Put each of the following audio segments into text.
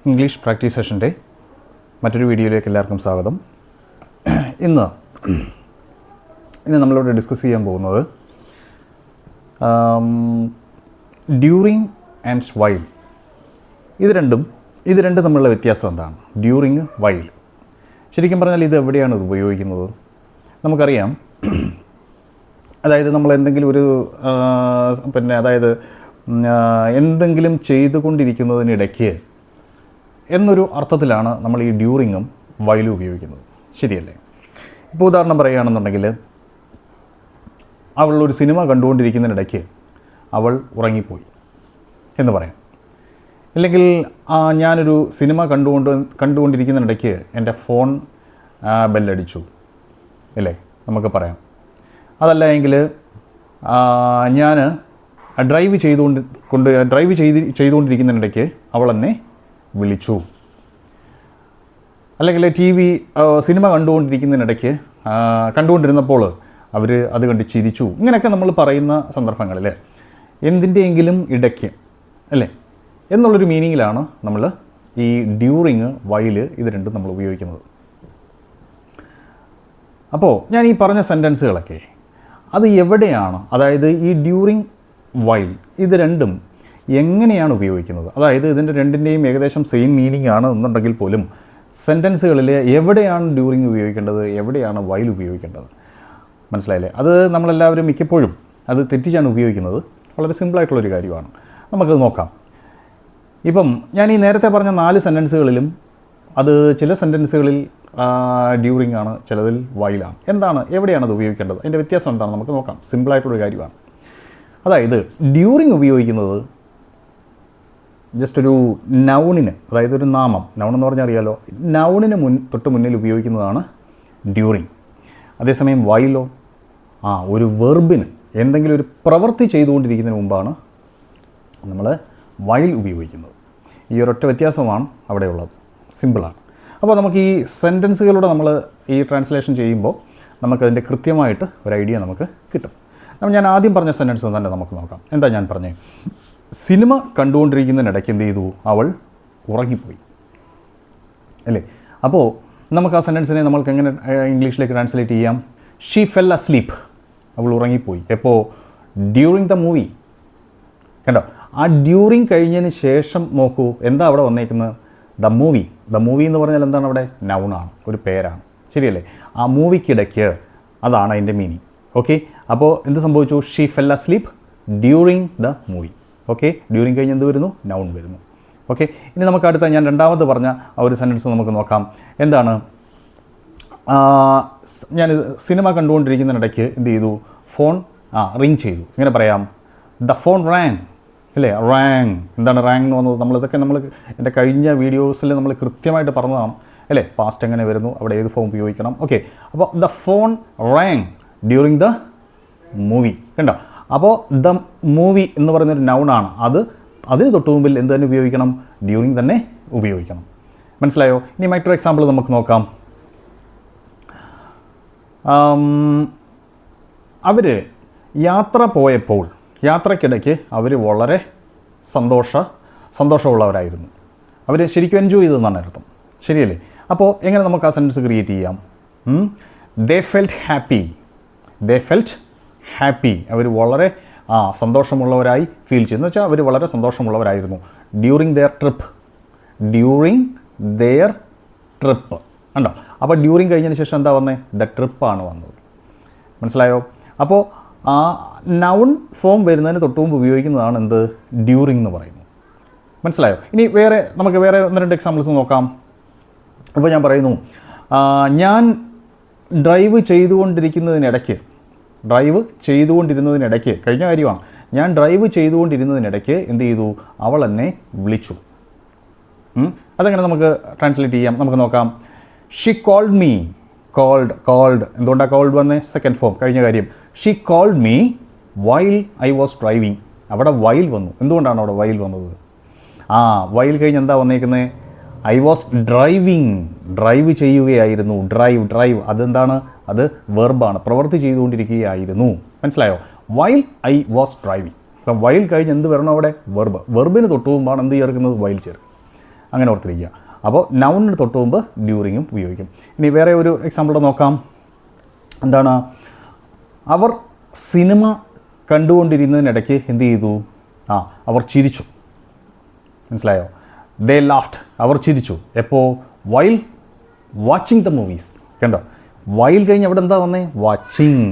English practice സെഷൻ്റെ മറ്റൊരു വീഡിയോയിലേക്ക് എല്ലാവർക്കും സ്വാഗതം. ഇന്ന് നമ്മളിവിടെ ഡിസ്കസ് ചെയ്യാൻ പോകുന്നത് ഡ്യൂറിങ് ആൻഡ് വൈൽ. ഇത് രണ്ടും തമ്മിലുള്ള വ്യത്യാസം എന്താണ്? During, while. ശരിക്കും പറഞ്ഞാൽ ഇത് എവിടെയാണ് ഇത് ഉപയോഗിക്കുന്നത്? നമുക്കറിയാം, അതായത് നമ്മൾ എന്തെങ്കിലും ഒരു എന്തെങ്കിലും ചെയ്തുകൊണ്ടിരിക്കുന്നതിനിടയ്ക്ക് എന്നൊരു അർത്ഥത്തിലാണ് നമ്മൾ ഈ ഡ്യൂറിങ്ങും വൈലും ഉപയോഗിക്കുന്നത്. ശരിയല്ലേ? ഇപ്പോൾ ഉദാഹരണം പറയുകയാണെന്നുണ്ടെങ്കിൽ, അവളൊരു സിനിമ കണ്ടുകൊണ്ടിരിക്കുന്നതിനിടയ്ക്ക് അവൾ ഉറങ്ങിപ്പോയി എന്ന് പറയാം. അല്ലെങ്കിൽ ഞാനൊരു സിനിമ കണ്ടുകൊണ്ടിരിക്കുന്നതിനിടയ്ക്ക് എൻ്റെ ഫോൺ ബെല്ലടിച്ചു അല്ലേ, നമുക്ക് പറയാം. അതല്ല എങ്കിൽ ഞാൻ ഡ്രൈവ് ചെയ്തുകൊണ്ടിരിക്കുന്നതിനിടയ്ക്ക് അവൾ എന്നെ വിളിച്ചു. അല്ലെങ്കിൽ സിനിമ കണ്ടുകൊണ്ടിരുന്നപ്പോൾ അവർ അത് കണ്ട് ചിരിച്ചു. ഇങ്ങനെയൊക്കെ നമ്മൾ പറയുന്ന സന്ദർഭങ്ങളിൽ എന്തിൻ്റെയെങ്കിലും ഇടയ്ക്ക് അല്ലേ എന്നുള്ളൊരു മീനിങ്ങിലാണ് നമ്മൾ ഈ ഡ്യൂറിങ്, വൈൽ ഇത് രണ്ടും നമ്മൾ ഉപയോഗിക്കുന്നത്. അപ്പോൾ ഞാൻ ഈ പറഞ്ഞ സെൻറ്റൻസുകളൊക്കെ അത് എവിടെയാണ്, അതായത് ഈ ഡ്യൂറിങ്, വൈൽ ഇത് രണ്ടും എങ്ങനെയാണ് ഉപയോഗിക്കുന്നത്? അതായത് ഇതിൻ്റെ രണ്ടിൻ്റെയും ഏകദേശം സെയിം മീനിങ് ആണ് എന്നുണ്ടെങ്കിൽ പോലും സെൻറ്റൻസുകളിൽ എവിടെയാണ് ഡ്യൂറിങ് ഉപയോഗിക്കേണ്ടത്, എവിടെയാണ് വൈൽ ഉപയോഗിക്കേണ്ടത്, മനസ്സിലായില്ലേ? അത് നമ്മളെല്ലാവരും മിക്കപ്പോഴും അത് തെറ്റിച്ചാണ് ഉപയോഗിക്കുന്നത്. വളരെ സിമ്പിളായിട്ടുള്ളൊരു കാര്യമാണ്. നമുക്കത് നോക്കാം. ഇപ്പം ഞാൻ ഈ നേരത്തെ പറഞ്ഞ 4 സെൻറ്റൻസുകളിലും അത് ചില സെൻറ്റൻസുകളിൽ ഡ്യൂറിങ് ആണ്, ചിലതിൽ വൈലാണ്. എവിടെയാണ് അത് ഉപയോഗിക്കേണ്ടത്, അതിൻ്റെ വ്യത്യാസം എന്താണ് നമുക്ക് നോക്കാം. സിമ്പിളായിട്ടുള്ളൊരു കാര്യമാണ്. അതായത് ഡ്യൂറിങ് ഉപയോഗിക്കുന്നത് ജസ്റ്റ് ഒരു നൗണിന്, അതായത് ഒരു നാമം, നൗൺ എന്ന് പറഞ്ഞാൽ അറിയാലോ, നൗണിന് തൊട്ട് മുന്നിൽ ഉപയോഗിക്കുന്നതാണ് ഡ്യൂറിങ്. അതേസമയം വൈലോ ഒരു വെർബിന്, എന്തെങ്കിലും ഒരു പ്രവൃത്തി ചെയ്തുകൊണ്ടിരിക്കുന്നതിന് മുമ്പാണ് നമ്മൾ വൈൽ ഉപയോഗിക്കുന്നത്. ഈ ഒരൊറ്റ വ്യത്യാസമാണ് അവിടെയുള്ളത്. സിമ്പിളാണ്. അപ്പോൾ നമുക്ക് ഈ സെൻറ്റൻസുകളുടെ നമ്മൾ ഈ ട്രാൻസ്ലേഷൻ ചെയ്യുമ്പോൾ നമുക്കതിൻ്റെ കൃത്യമായിട്ട് ഒരു ഐഡിയ നമുക്ക് കിട്ടും. ഞാൻ ആദ്യം പറഞ്ഞ സെൻറ്റൻസ് തന്നെ നമുക്ക് നോക്കാം. എന്താ ഞാൻ പറഞ്ഞത്? സിനിമ കണ്ടുകൊണ്ടിരിക്കുന്നതിനിടയ്ക്ക് എന്ത് ചെയ്തു? അവൾ ഉറങ്ങിപ്പോയി അല്ലേ? അപ്പോൾ നമുക്ക് ആ സെൻറ്റൻസിനെ നമ്മൾക്ക് എങ്ങനെ ഇംഗ്ലീഷിലേക്ക് ട്രാൻസ്ലേറ്റ് ചെയ്യാം? She fell asleep. അവൾ ഉറങ്ങിപ്പോയി. എപ്പോൾ? During the movie. കണ്ടോ? ആ ഡ്യൂറിങ് കഴിഞ്ഞതിന് ശേഷം നോക്കൂ, എന്താ അവിടെ വന്നേക്കുന്നത്? The movie. ദ മൂവി എന്ന് പറഞ്ഞാൽ എന്താണ്? അവിടെ നൗണാണ്, ഒരു പേരാണ്. ശരിയല്ലേ? ആ മൂവിക്കിടയ്ക്ക്, അതാണ് അതിൻ്റെ മീനിങ്. ഓക്കെ, അപ്പോൾ എന്ത് സംഭവിച്ചു? She fell asleep during the movie. Okay, during കഴിഞ്ഞ് എന്ത് വരുന്നു? നൗൺ വരുന്നു. ഓക്കെ, ഇനി നമുക്ക് അടുത്ത ഞാൻ രണ്ടാമത് പറഞ്ഞ ആ ഒരു സെൻറ്റൻസ് നമുക്ക് നോക്കാം. എന്താണ്? ഞാൻ സിനിമ കണ്ടുകൊണ്ടിരിക്കുന്നതിനിടയ്ക്ക് എന്ത് ചെയ്തു? ഫോൺ റിങ് ചെയ്തു. എങ്ങനെ പറയാം? ദ ഫോൺ റാങ് അല്ലേ? റാങ്. എന്താണ് റാങ് എന്ന് വന്നത്? നമ്മൾ എൻ്റെ കഴിഞ്ഞ വീഡിയോസിൽ നമ്മൾ കൃത്യമായിട്ട് പറഞ്ഞതാണ് അല്ലേ? പാസ്റ്റ് എങ്ങനെ വരുന്നു, അവിടെ ഏത് ഫോം ഉപയോഗിക്കണം. ഓക്കെ, അപ്പോൾ the phone rang during the movie. കണ്ടോ? അപ്പോൾ ദ മൂവി എന്ന് പറയുന്നൊരു നൗണാണ്. അതിന് തൊട്ട് മുമ്പിൽ എന്ത് തന്നെ ഉപയോഗിക്കണം? ഡ്യൂറിങ് തന്നെ ഉപയോഗിക്കണം. മനസ്സിലായോ? ഇനി മറ്റൊരു എക്സാമ്പിൾ നമുക്ക് നോക്കാം. അവർ യാത്ര പോയപ്പോൾ, യാത്രക്കിടയ്ക്ക് അവർ വളരെ സന്തോഷമുള്ളവരായിരുന്നു. അവർ ശരിക്കും എൻജോയ് ചെയ്തതെന്നാണ് അർത്ഥം. ശരിയല്ലേ? അപ്പോൾ എങ്ങനെ നമുക്ക് ആ സെൻറ്റൻസ് ക്രിയേറ്റ് ചെയ്യാം? ദേ ഫെൽറ്റ് ഹാപ്പി. അവർ വളരെ സന്തോഷമുള്ളവരായി ഫീൽ ചെയ്യുന്നു വെച്ചാൽ അവർ വളരെ സന്തോഷമുള്ളവരായിരുന്നു. During there trip. കണ്ടോ? അപ്പോൾ ഡ്യൂറിങ് കഴിഞ്ഞതിന് ശേഷം എന്താ വന്നത്? ദ ട്രിപ്പാണ് വന്നത്. മനസ്സിലായോ? അപ്പോൾ ആ നൗൺ ഫോം വരുന്നതിന് തൊട്ട് മുമ്പ് ഉപയോഗിക്കുന്നതാണ് എന്ത്? ഡ്യൂറിങ് എന്ന് പറയുന്നത്. മനസ്സിലായോ? ഇനി നമുക്ക് വേറെ 1-2 എക്സാമ്പിൾസ് നോക്കാം. അപ്പോൾ ഞാൻ പറയുന്നു, ഞാൻ ഡ്രൈവ് ചെയ്തുകൊണ്ടിരുന്നതിനിടയ്ക്ക്, കഴിഞ്ഞ കാര്യമാണ്, ഞാൻ ഡ്രൈവ് ചെയ്തുകൊണ്ടിരുന്നതിനിടയ്ക്ക് എന്ത് ചെയ്തു? അവൾ എന്നെ വിളിച്ചു. അതെങ്ങനെ നമുക്ക് ട്രാൻസ്ലേറ്റ് ചെയ്യാം? നമുക്ക് നോക്കാം. She called me. കോൾഡ് എന്തുകൊണ്ടാണ് കോൾഡ് വന്നേ? സെക്കൻഡ് ഫോം, കഴിഞ്ഞ കാര്യം. She called me while I was driving. അവിടെ വൈൽ വന്നു. എന്തുകൊണ്ടാണ് അവിടെ വൈൽ വന്നത്? വൈൽ കഴിഞ്ഞ് എന്താ വന്നേക്കുന്നത്? ഐ വാസ് ഡ്രൈവ് ചെയ്യുകയായിരുന്നു. ഡ്രൈവ് അതെന്താണ്? അത് വെർബാണ്, പ്രവൃത്തി ചെയ്തുകൊണ്ടിരിക്കുകയായിരുന്നു. മനസ്സിലായോ? While I was driving. അപ്പം വൈൽ കഴിഞ്ഞ് എന്ത് വരണം അവിടെ? വെർബിന് തൊട്ട് മുമ്പാണ് എന്ത് ചേർക്കുന്നത്? വൈൽ ചേർക്കും. അങ്ങനെ ഓർത്തിരിക്കുക. അപ്പോൾ നൗണിന് തൊട്ട് മുമ്പ് ഡ്യൂറിങ്ങും ഉപയോഗിക്കും. ഇനി വേറെ ഒരു എക്സാമ്പിൾ നോക്കാം. എന്താണ്? അവർ സിനിമ കണ്ടുകൊണ്ടിരുന്നതിനിടയ്ക്ക് എന്ത് ചെയ്തു? അവർ ചിരിച്ചു. മനസ്സിലായോ? ദേ ലാഫ്റ്റ്, അവർ ചിരിച്ചു. എപ്പോൾ? While watching the movies. കണ്ടോ? വൈൽ കഴിഞ്ഞ് അവിടെ എന്താ വന്നേ? വാച്ചിങ്.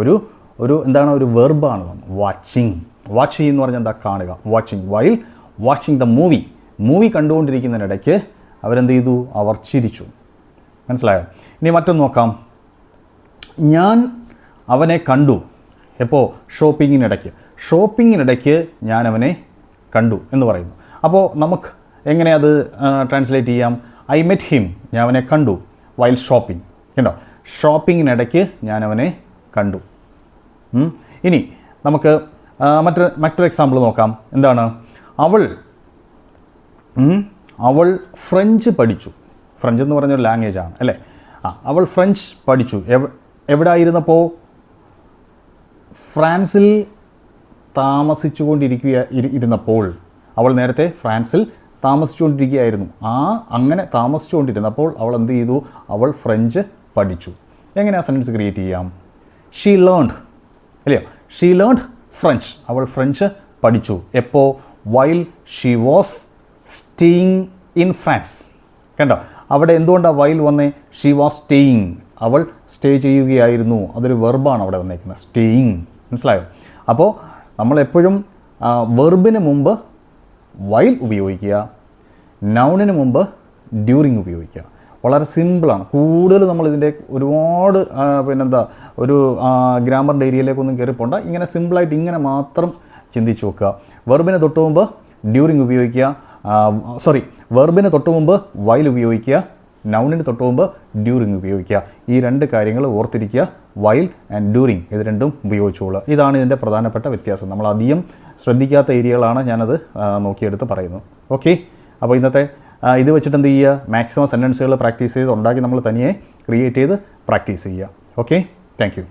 ഒരു എന്താണ്? ഒരു വെർബാണ് വന്നത്. വാച്ചിങ്. വാച്ച് ചെയ്യുമെന്ന് പറഞ്ഞാൽ എന്താ? കാണുക. Watching. While watching the movie കണ്ടുകൊണ്ടിരിക്കുന്നതിനിടയ്ക്ക് അവരെന്ത് ചെയ്തു? അവർ ചിരിച്ചു. മനസ്സിലായോ? ഇനി മറ്റൊന്ന് നോക്കാം. ഞാൻ അവനെ കണ്ടു. എപ്പോൾ? ഷോപ്പിങ്ങിനിടയ്ക്ക് ഞാൻ അവനെ കണ്ടു എന്ന് പറയുന്നു. അപ്പോൾ നമുക്ക് എങ്ങനെ അത് ട്രാൻസ്ലേറ്റ് ചെയ്യാം? ഐ മെറ്റ് ഹിം, ഞാൻ അവനെ കണ്ടു. While shopping. കണ്ടോ? ഷോപ്പിങ്ങിനിടയ്ക്ക് ഞാൻ അവനെ കണ്ടു. ഇനി നമുക്ക് മറ്റൊരു എക്സാമ്പിൾ നോക്കാം. എന്താണ്? അവൾ ഫ്രഞ്ച് പഠിച്ചു. ഫ്രഞ്ച് എന്ന് പറഞ്ഞൊരു ലാംഗ്വേജാണ് അല്ലേ? അവൾ ഫ്രഞ്ച് പഠിച്ചു. എവിടായിരുന്നപ്പോൾ? ഫ്രാൻസിൽ ഇരുന്നപ്പോൾ. അവൾ നേരത്തെ ഫ്രാൻസിൽ താമസിച്ചുകൊണ്ടിരിക്കുകയായിരുന്നു. അങ്ങനെ താമസിച്ചുകൊണ്ടിരുന്നപ്പോൾ അവൾ എന്ത് ചെയ്തു? അവൾ ഫ്രഞ്ച് പഠിച്ചു. എങ്ങനെ ആ സെൻറ്റൻസ് ക്രിയേറ്റ് ചെയ്യാം? ഷീ ലേൺഡ് അല്ലയോ? She learned French. അവൾ ഫ്രഞ്ച് പഠിച്ചു. എപ്പോൾ? While she was staying in France. കണ്ടോ? അവിടെ എന്തുകൊണ്ടാണ് വൈൽ വന്നേ? She was staying. അവൾ സ്റ്റേ ചെയ്യുകയായിരുന്നു. അതൊരു വെർബാണ് അവിടെ വന്നേക്കുന്നത്, സ്റ്റേയിങ്. മനസ്സിലായോ? അപ്പോൾ നമ്മളെപ്പോഴും വെർബിന് മുമ്പ് വൈൽ ഉപയോഗിക്കുക, നൗണിന് മുമ്പ് ഡ്യൂറിങ് ഉപയോഗിക്കുക. വളരെ സിമ്പിളാണ്. കൂടുതൽ നമ്മളിതിൻ്റെ ഒരുപാട് ഒരു ഗ്രാമറിൻ്റെ ഏരിയയിലേക്കൊന്നും കയറിപ്പോണ്ട. ഇങ്ങനെ സിമ്പിളായിട്ട് ഇങ്ങനെ മാത്രം ചിന്തിച്ച് വെക്കുക. വെർബിന് തൊട്ട് മുമ്പ് ഡ്യൂറിങ് ഉപയോഗിക്കുക. വെർബിന് തൊട്ട് മുമ്പ് വൈൽ ഉപയോഗിക്കുക, നൗണിന് തൊട്ട് മുമ്പ് ഡ്യൂറിങ് ഉപയോഗിക്കുക. ഈ രണ്ട് കാര്യങ്ങൾ ഓർത്തിരിക്കുക. വൈൽ ആൻഡ് ഡ്യൂറിങ് ഇത് രണ്ടും ഉപയോഗിച്ചോളുക. ഇതാണ് ഇതിൻ്റെ പ്രധാനപ്പെട്ട വ്യത്യാസം. നമ്മൾ അധികം ശ്രദ്ധിക്കാത്ത ഏരിയകളാണ് ഞാനത് നോക്കിയെടുത്ത് പറയുന്നത്. ഓക്കെ, അപ്പോൾ ഇന്നത്തെ ഇത് വെച്ചിട്ട് എന്ത് ചെയ്യുക? മാക്സിമം സെൻറ്റൻസുകൾ പ്രാക്ടീസ് ചെയ്ത് ഉണ്ടാക്കി നമ്മൾ തനിയെ ക്രിയേറ്റ് ചെയ്ത് പ്രാക്ടീസ് ചെയ്യുക. Okay, thank you.